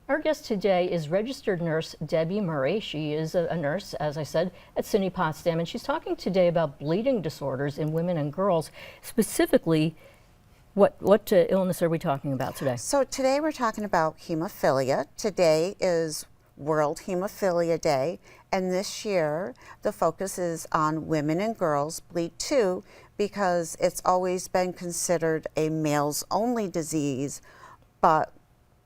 Our guest today is registered nurse Debbie Murray. She is a nurse, as I said, at SUNY Potsdam, and she's talking today about bleeding disorders in women and girls. Specifically, what illness are we talking about today? So today we're talking about hemophilia. Today is World Hemophilia Day, and this year the focus is on women and girls bleed too, because it's always been considered a males-only disease, but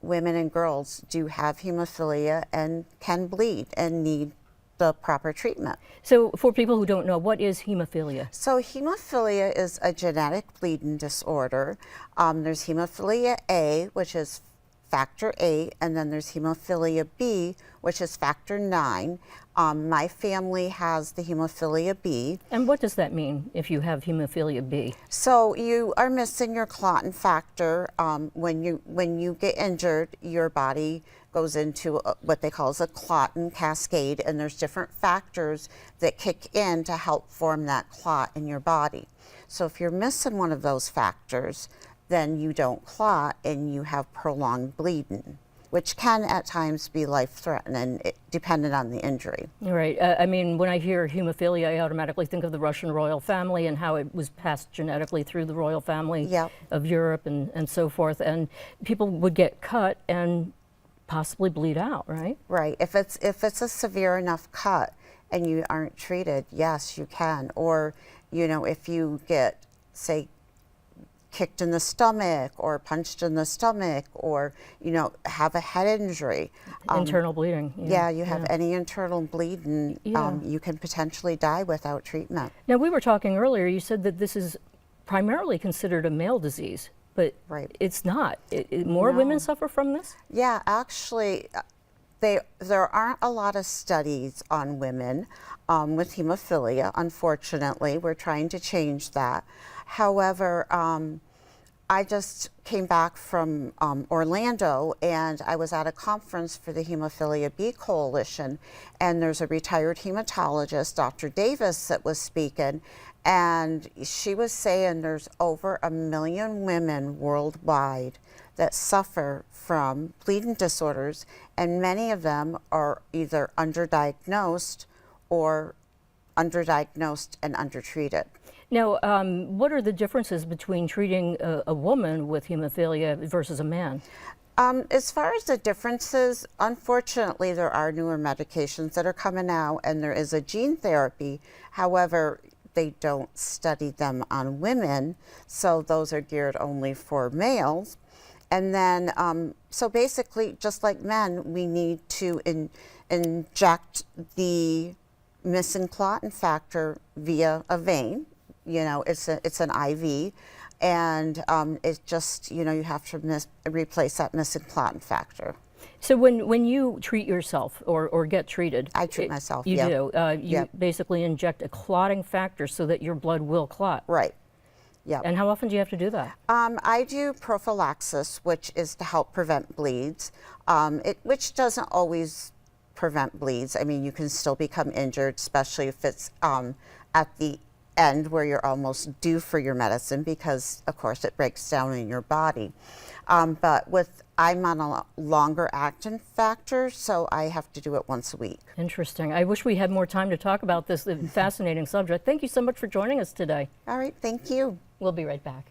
women and girls do have hemophilia and can bleed and need the proper treatment. So for people who don't know, what is hemophilia? So hemophilia is a genetic bleeding disorder. There's hemophilia A, which is factor 8, and then there's hemophilia B, which is factor 9. My family has the hemophilia B. And what does that mean if you have hemophilia B? So you are missing your clotting factor. When you get injured, your body goes into what they call as a clotting cascade, and there's different factors that kick in to help form that clot in your body. So if you're missing one of those factors, then you don't clot and you have prolonged bleeding, which can at times be life-threatening, depending on the injury. Right. I mean, when I hear hemophilia, I automatically think of the Russian royal family and how it was passed genetically through the royal family of Europe and so forth. And people would get cut and possibly bleed out, right? Right. If it's a severe enough cut and you aren't treated, yes, you can. Or, you know, if you get, say, kicked in the stomach or punched in the stomach, or, you know, have a head injury. Internal bleeding. Yeah, you have any internal bleeding, you can potentially die without treatment. Now, we were talking earlier, you said that this is primarily considered a male disease, but it's not. More women suffer from this? Yeah, actually, there aren't a lot of studies on women with hemophilia, unfortunately. We're trying to change that. However, I just came back from Orlando, and I was at a conference for the Hemophilia B Coalition, and there's a retired hematologist, Dr. Davis, that was speaking, and she was saying there's over 1 million women worldwide that suffer from bleeding disorders, and many of them are either underdiagnosed or underdiagnosed and undertreated. Now, what are the differences between treating a woman with hemophilia versus a man? As far as the differences, unfortunately, there are newer medications that are coming out, and there is a gene therapy. However, they don't study them on women, so those are geared only for males. And then, so basically, just like men, we need to inject the missing clotting factor via a vein. You know, it's an IV, and it's just, you know, you have to replace that missing clotting factor. So when you treat yourself or get treated, I treat myself. You do. You basically inject a clotting factor so that your blood will clot. Right. Yeah. And how often do you have to do that? I do prophylaxis, which is to help prevent bleeds, which doesn't always prevent bleeds. I mean, you can still become injured, especially if it's at the end where you're almost due for your medicine, because of course it breaks down in your body. But I'm on a longer acting factor, so I have to do it once a week. Interesting. I wish we had more time to talk about this fascinating subject. Thank you so much for joining us today. All right, thank you. We'll be right back.